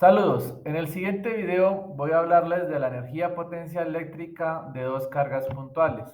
Saludos, en el siguiente video voy a hablarles de la energía potencial eléctrica de dos cargas puntuales.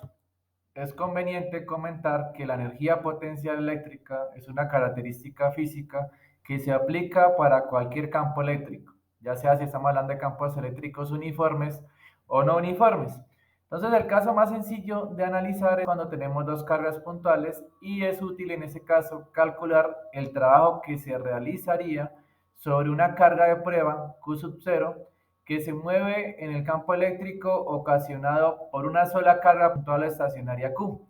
Es conveniente comentar que la energía potencial eléctrica es una característica física que se aplica para cualquier campo eléctrico, ya sea si estamos hablando de campos eléctricos uniformes o no uniformes. Entonces, el caso más sencillo de analizar es cuando tenemos dos cargas puntuales y es útil en ese caso calcular el trabajo que se realizaría sobre una carga de prueba Q sub 0 que se mueve en el campo eléctrico ocasionado por una sola carga puntual estacionaria Q.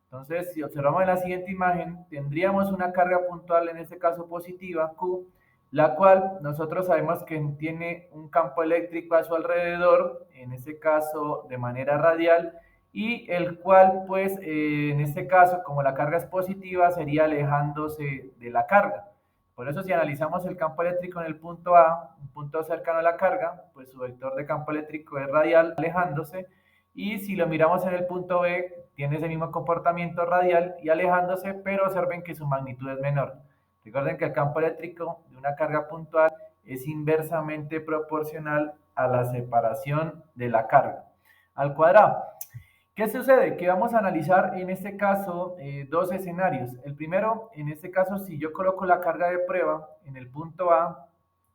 Entonces, si observamos en la siguiente imagen, tendríamos una carga puntual, en este caso positiva, Q, la cual nosotros sabemos que tiene un campo eléctrico a su alrededor, en este caso de manera radial, y el cual, pues, en este caso, como la carga es positiva, sería alejándose de la carga. Por eso, si analizamos el campo eléctrico en el punto A, un punto cercano a la carga, pues su vector de campo eléctrico es radial, alejándose, y si lo miramos en el punto B, tiene ese mismo comportamiento radial y alejándose, pero observen que su magnitud es menor. Recuerden que el campo eléctrico de una carga puntual es inversamente proporcional a la separación de la carga al cuadrado. ¿Qué sucede? Que vamos a analizar en este caso dos escenarios. El primero, en este caso, si yo coloco la carga de prueba en el punto A,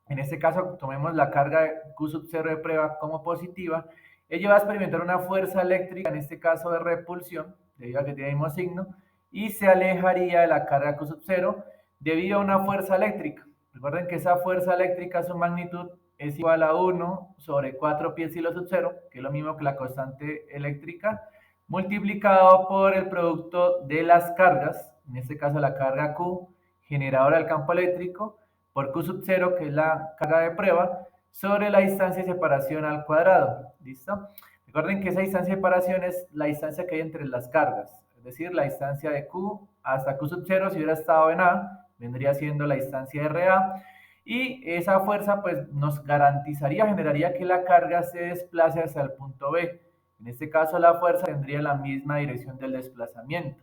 en este caso tomemos la carga Q sub 0 de prueba como positiva, ella va a experimentar una fuerza eléctrica, en este caso de repulsión, debido a que tiene el mismo signo, y se alejaría de la carga Q sub 0 debido a una fuerza eléctrica. Recuerden que esa fuerza eléctrica, su magnitud es igual a 1 sobre 4 pi epsilon sub 0, que es lo mismo que la constante eléctrica, multiplicado por el producto de las cargas, en este caso la carga Q, generadora del campo eléctrico, por Q sub 0, que es la carga de prueba, sobre la distancia de separación al cuadrado. ¿Listo? Recuerden que esa distancia de separación es la distancia que hay entre las cargas, es decir, la distancia de Q hasta Q sub 0, si hubiera estado en A, vendría siendo la distancia RA, y esa fuerza pues nos garantizaría, generaría que la carga se desplace hacia el punto B. En este caso la fuerza tendría la misma dirección del desplazamiento.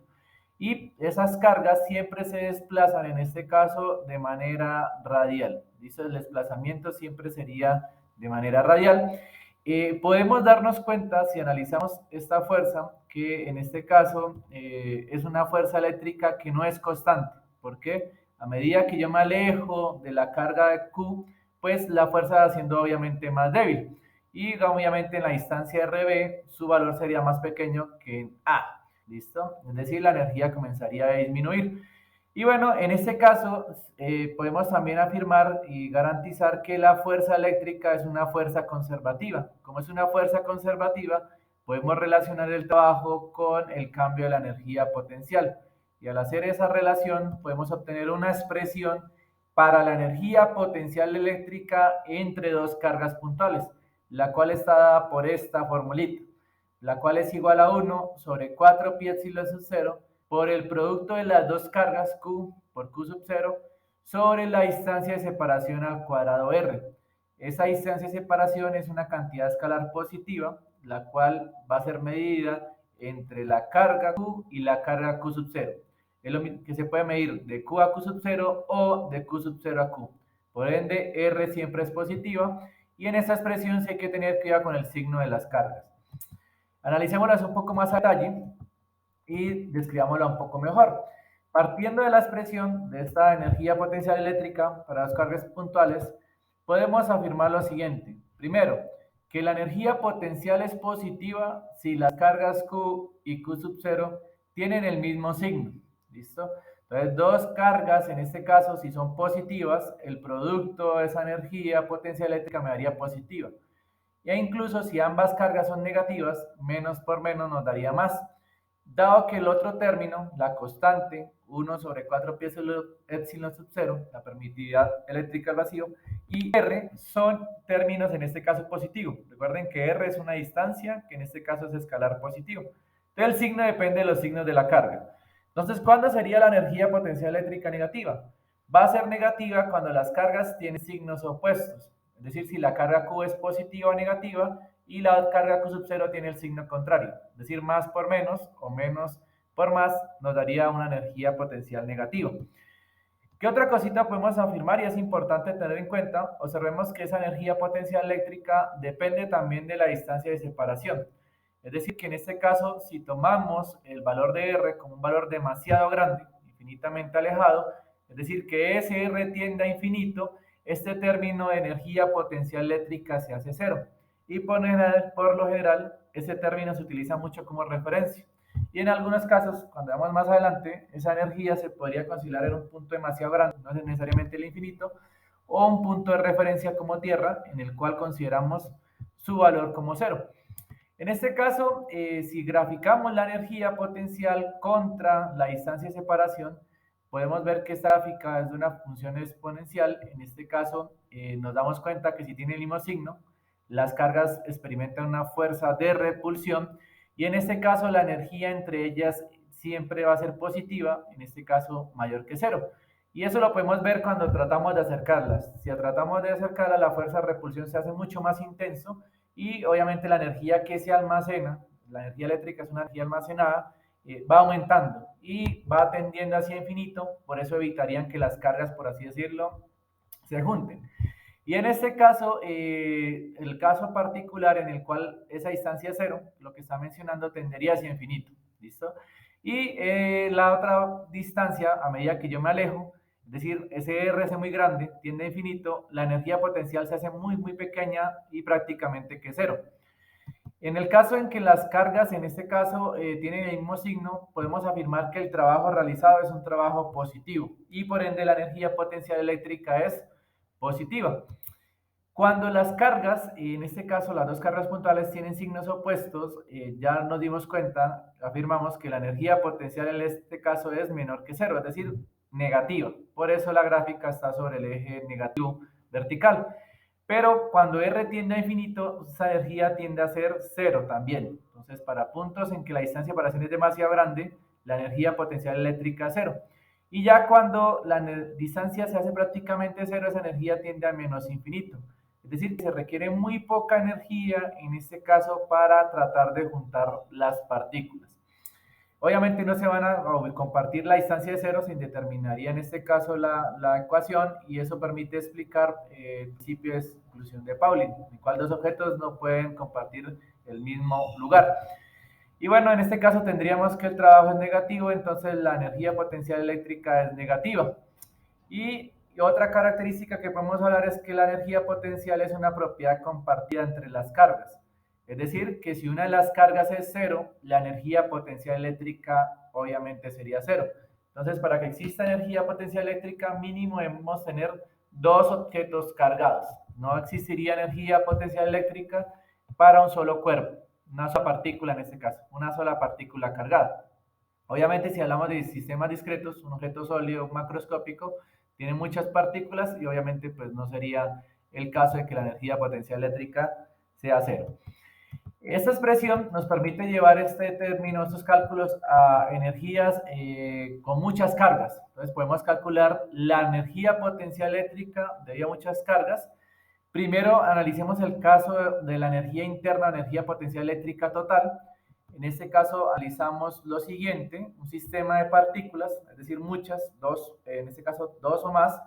Y esas cargas siempre se desplazan, en este caso, de manera radial. ¿Listo? El desplazamiento siempre sería de manera radial. Podemos darnos cuenta, si analizamos esta fuerza, que en este caso es una fuerza eléctrica que no es constante. ¿Por qué? A medida que yo me alejo de la carga de Q, pues la fuerza va siendo obviamente más débil. Y obviamente en la distancia RB, su valor sería más pequeño que en A. ¿Listo? Es decir, la energía comenzaría a disminuir. Y bueno, en este caso podemos también afirmar y garantizar que la fuerza eléctrica es una fuerza conservativa. Como es una fuerza conservativa, podemos relacionar el trabajo con el cambio de la energía potencial. Y al hacer esa relación, podemos obtener una expresión para la energía potencial eléctrica entre dos cargas puntuales, la cual está dada por esta formulita, la cual es igual a 1 sobre 4 pi epsilon sub 0 por el producto de las dos cargas Q por Q sub 0 sobre la distancia de separación al cuadrado R. Esa distancia de separación es una cantidad escalar positiva, la cual va a ser medida entre la carga Q y la carga Q sub 0. Es lo que se puede medir de Q a Q sub 0 o de Q sub 0 a Q. Por ende, R siempre es positiva y en esta expresión sí hay que tener cuidado con el signo de las cargas. Analicémoslas un poco más a detalle y describámosla un poco mejor. Partiendo de la expresión de esta energía potencial eléctrica para las cargas puntuales, podemos afirmar lo siguiente. Primero, que la energía potencial es positiva si las cargas Q y Q sub 0 tienen el mismo signo. ¿Listo? Entonces, dos cargas, en este caso, si son positivas, el producto de esa energía potencial eléctrica me daría positiva. E incluso si ambas cargas son negativas, menos por menos nos daría más. Dado que el otro término, la constante, 1 sobre 4 pi epsilon sub 0, la permitividad eléctrica al vacío, y R son términos en este caso positivos. Recuerden que R es una distancia, que en este caso es escalar positivo. Entonces el signo depende de los signos de la carga. Entonces, ¿cuándo sería la energía potencial eléctrica negativa? Va a ser negativa cuando las cargas tienen signos opuestos. Es decir, si la carga Q es positiva o negativa y la carga Q sub 0 tiene el signo contrario. Es decir, más por menos o menos por más nos daría una energía potencial negativa. ¿Qué otra cosita podemos afirmar y es importante tener en cuenta? Observemos que esa energía potencial eléctrica depende también de la distancia de separación. Es decir, que en este caso, si tomamos el valor de R como un valor demasiado grande, infinitamente alejado, es decir, que ese R tiende a infinito, este término de energía potencial eléctrica se hace cero. Y por lo general, ese término se utiliza mucho como referencia. Y en algunos casos, cuando vamos más adelante, esa energía se podría considerar en un punto demasiado grande, no es necesariamente el infinito, o un punto de referencia como Tierra, en el cual consideramos su valor como cero. En este caso, si graficamos la energía potencial contra la distancia de separación, podemos ver que esta gráfica es de una función exponencial. En este caso, nos damos cuenta que si tiene el mismo signo, las cargas experimentan una fuerza de repulsión y en este caso la energía entre ellas siempre va a ser positiva, en este caso mayor que cero. Y eso lo podemos ver cuando tratamos de acercarlas. Si tratamos de acercarlas, la fuerza de repulsión se hace mucho más intenso y obviamente la energía que se almacena, la energía eléctrica es una energía almacenada, va aumentando y va tendiendo hacia infinito, por eso evitarían que las cargas, por así decirlo, se junten. Y en este caso, el caso particular en el cual esa distancia cero, lo que está mencionando, tendería hacia infinito, ¿listo? Y la otra distancia, a medida que yo me alejo, es decir, ese R es muy grande, tiende a infinito, la energía potencial se hace muy, muy pequeña y prácticamente que cero. En el caso en que las cargas, en este caso, tienen el mismo signo, podemos afirmar que el trabajo realizado es un trabajo positivo y por ende la energía potencial eléctrica es positiva. Cuando las cargas, y en este caso las dos cargas puntuales tienen signos opuestos, ya nos dimos cuenta, afirmamos que la energía potencial en este caso es menor que cero, es decir, negativa. Por eso la gráfica está sobre el eje negativo vertical. Pero cuando R tiende a infinito, esa energía tiende a ser cero también. Entonces, para puntos en que la distancia de separación es demasiado grande, la energía potencial eléctrica es cero. Y ya cuando la distancia se hace prácticamente cero, esa energía tiende a menos infinito. Es decir, que se requiere muy poca energía en este caso para tratar de juntar las partículas. Obviamente no se van a compartir la distancia de cero, se determinaría en este caso la ecuación y eso permite explicar el principio de exclusión de Pauling, en el cual dos objetos no pueden compartir el mismo lugar. Y bueno, en este caso tendríamos que el trabajo es negativo, entonces la energía potencial eléctrica es negativa. Y otra característica que podemos hablar es que la energía potencial es una propiedad compartida entre las cargas. Es decir, que si una de las cargas es cero, la energía potencial eléctrica obviamente sería cero. Entonces, para que exista energía potencial eléctrica, mínimo debemos tener dos objetos cargados. No existiría energía potencial eléctrica para un solo cuerpo, una sola partícula en este caso, una sola partícula cargada. Obviamente, si hablamos de sistemas discretos, un objeto sólido macroscópico tiene muchas partículas y obviamente pues no sería el caso de que la energía potencial eléctrica sea cero. Esta expresión nos permite llevar este término, estos cálculos a energías con muchas cargas. Entonces podemos calcular la energía potencial eléctrica debido a muchas cargas. Primero analicemos el caso de la energía interna, energía potencial eléctrica total. En este caso analizamos lo siguiente, un sistema de partículas, es decir, muchas, dos, en este caso dos o más,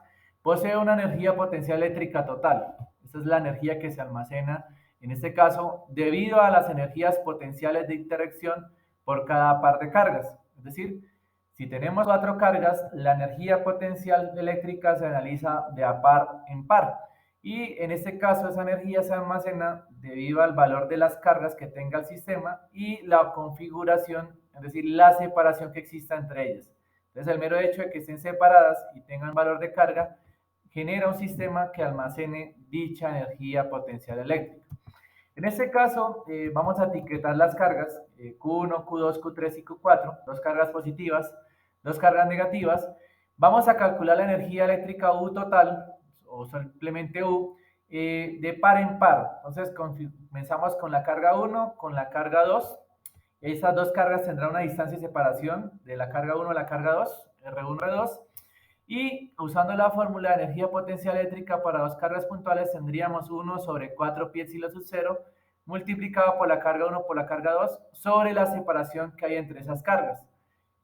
posee una energía potencial eléctrica total. Esa es la energía que se almacena, en este caso, debido a las energías potenciales de interacción por cada par de cargas. Es decir, si tenemos cuatro cargas, la energía potencial eléctrica se analiza de a par en par. Y en este caso esa energía se almacena debido al valor de las cargas que tenga el sistema y la configuración, es decir, la separación que exista entre ellas. Entonces el mero hecho de que estén separadas y tengan valor de carga genera un sistema que almacene dicha energía potencial eléctrica. En este caso vamos a etiquetar las cargas Q1, Q2, Q3 y Q4, dos cargas positivas, dos cargas negativas. Vamos a calcular la energía eléctrica U total o simplemente U, de par en par. Entonces comenzamos con la carga 1, con la carga 2. Esas dos cargas tendrán una distancia de separación de la carga 1 a la carga 2, R1, R2. Y usando la fórmula de energía potencial eléctrica para dos cargas puntuales tendríamos 1 sobre 4 pi epsilon sub 0 multiplicado por la carga 1 por la carga 2 sobre la separación que hay entre esas cargas.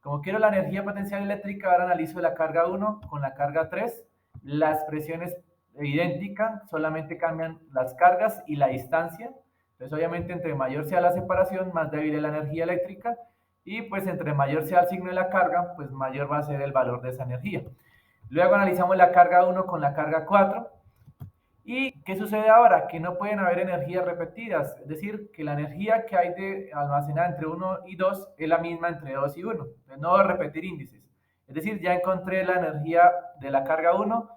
Como quiero la energía potencial eléctrica, ahora analizo la carga 1 con la carga 3. La expresión es idéntica, solamente cambian las cargas y la distancia. Entonces, obviamente, entre mayor sea la separación, más débil es la energía eléctrica. Y pues entre mayor sea el signo de la carga, pues mayor va a ser el valor de esa energía. Luego analizamos la carga 1 con la carga 4. ¿Y qué sucede ahora? Que no pueden haber energías repetidas, es decir, que la energía que hay de almacenada entre 1 y 2 es la misma entre 2 y 1. Entonces no voy a repetir índices. Es decir, ya encontré la energía de la carga 1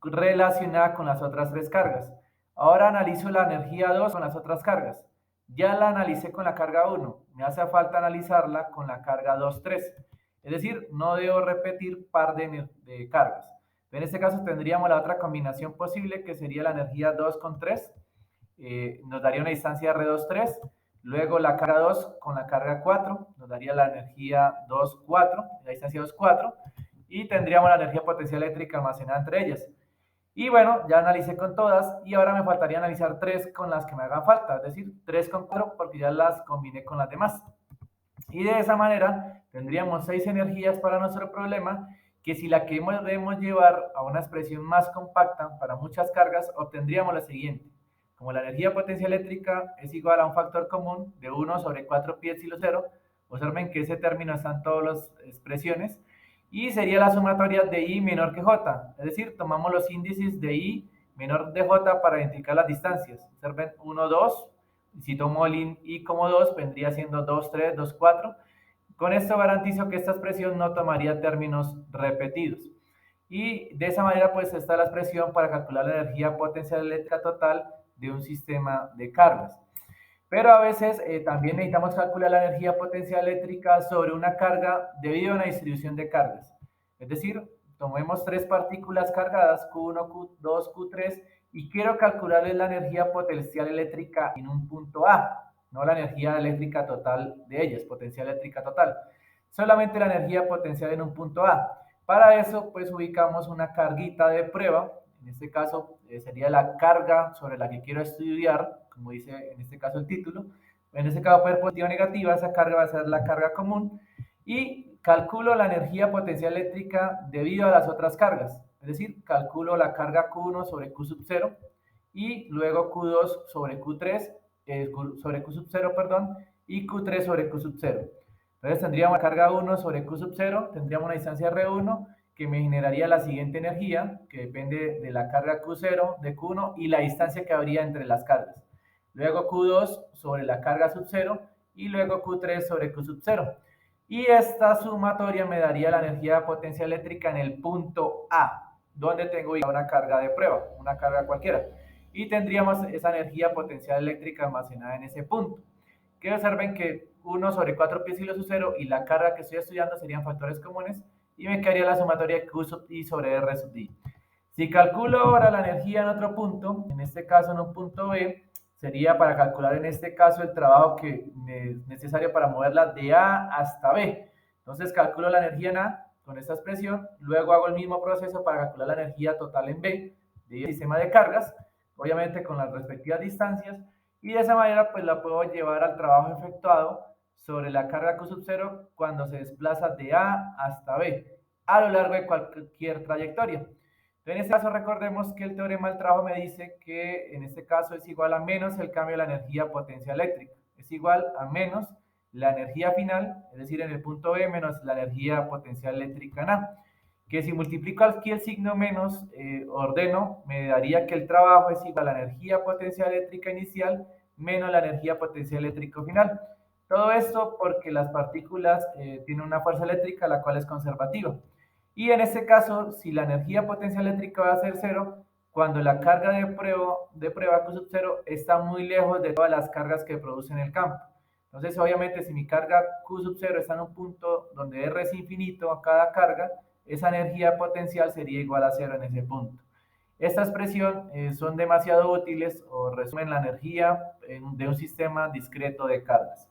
relacionada con las otras tres cargas. Ahora analizo la energía 2 con las otras cargas. Ya la analicé con la carga 1, me hace falta analizarla con la carga 2, 3. Es decir, no debo repetir par de cargas. En este caso tendríamos la otra combinación posible, que sería la energía 2 con 3. Nos daría una distancia R2,3. Luego la carga 2 con la carga 4 nos daría la energía 2, 4, la distancia 2, 4. Y tendríamos la energía potencial eléctrica almacenada entre ellas. Y bueno, ya analicé con todas y ahora me faltaría analizar 3 con las que me hagan falta, es decir, 3 con 4 porque ya las combiné con las demás. Y de esa manera tendríamos 6 energías para nuestro problema, que si la queremos llevar a una expresión más compacta para muchas cargas, obtendríamos la siguiente. Como la energía potencial eléctrica es igual a un factor común de 1 sobre 4 pi epsilon 0, observen que ese término está en todas las expresiones, y sería la sumatoria de I menor que J, es decir, tomamos los índices de I menor de J para identificar las distancias. Observen 1, 2, si tomo el I como 2, vendría siendo 2, 3, 2, 4. Con esto garantizo que esta expresión no tomaría términos repetidos. Y de esa manera, pues, está la expresión para calcular la energía potencial eléctrica total de un sistema de cargas. Pero a veces también necesitamos calcular la energía potencial eléctrica sobre una carga debido a una distribución de cargas. Es decir, tomemos tres partículas cargadas, Q1, Q2, Q3, y quiero calcularles la energía potencial eléctrica en un punto A, no la energía eléctrica total de ellas, potencial eléctrica total, solamente la energía potencial en un punto A. Para eso, pues ubicamos una carguita de prueba, en este caso sería la carga sobre la que quiero estudiar, como dice en este caso el título. En este caso puede ser positiva o negativa, esa carga va a ser la carga común, y calculo la energía potencial eléctrica debido a las otras cargas, es decir, calculo la carga Q1 sobre Q sub 0 y luego Q2 sobre Q3, sobre Q sub 0, perdón, y Q3 sobre Q sub 0. Entonces tendríamos la carga 1 sobre Q sub 0, tendríamos una distancia R1 que me generaría la siguiente energía, que depende de la carga Q0, de Q1 y la distancia que habría entre las cargas. Luego Q2 sobre la carga sub 0 y luego Q3 sobre Q sub 0. Y esta sumatoria me daría la energía potencial eléctrica en el punto A, donde tengo una carga de prueba, una carga cualquiera. Y tendríamos esa energía potencial eléctrica almacenada en ese punto. Que observen que 1 sobre 4 pi epsilon sub 0 y la carga que estoy estudiando serían factores comunes y me quedaría la sumatoria de Q sub I sobre R sub I. Si calculo ahora la energía en otro punto, en este caso en un punto B, sería para calcular en este caso el trabajo que es necesario para moverla de A hasta B. Entonces calculo la energía en A con esta expresión, luego hago el mismo proceso para calcular la energía total en B del sistema de cargas, obviamente con las respectivas distancias, y de esa manera pues la puedo llevar al trabajo efectuado sobre la carga Q sub 0 cuando se desplaza de A hasta B a lo largo de cualquier trayectoria. En este caso recordemos que el teorema del trabajo me dice que en este caso es igual a menos el cambio de la energía potencial eléctrica, es igual a menos la energía final, es decir, en el punto B menos la energía potencial eléctrica en A, que si multiplico aquí el signo menos, ordeno, me daría que el trabajo es igual a la energía potencial eléctrica inicial menos la energía potencial eléctrica final. Todo esto porque las partículas tienen una fuerza eléctrica la cual es conservativa. Y en este caso, si la energía potencial eléctrica va a ser cero, cuando la carga de prueba Q sub 0 está muy lejos de todas las cargas que produce en el campo. Entonces, obviamente, si mi carga Q sub 0 está en un punto donde R es infinito a cada carga, esa energía potencial sería igual a cero en ese punto. Esta expresión son demasiado útiles o resumen la energía de un sistema discreto de cargas.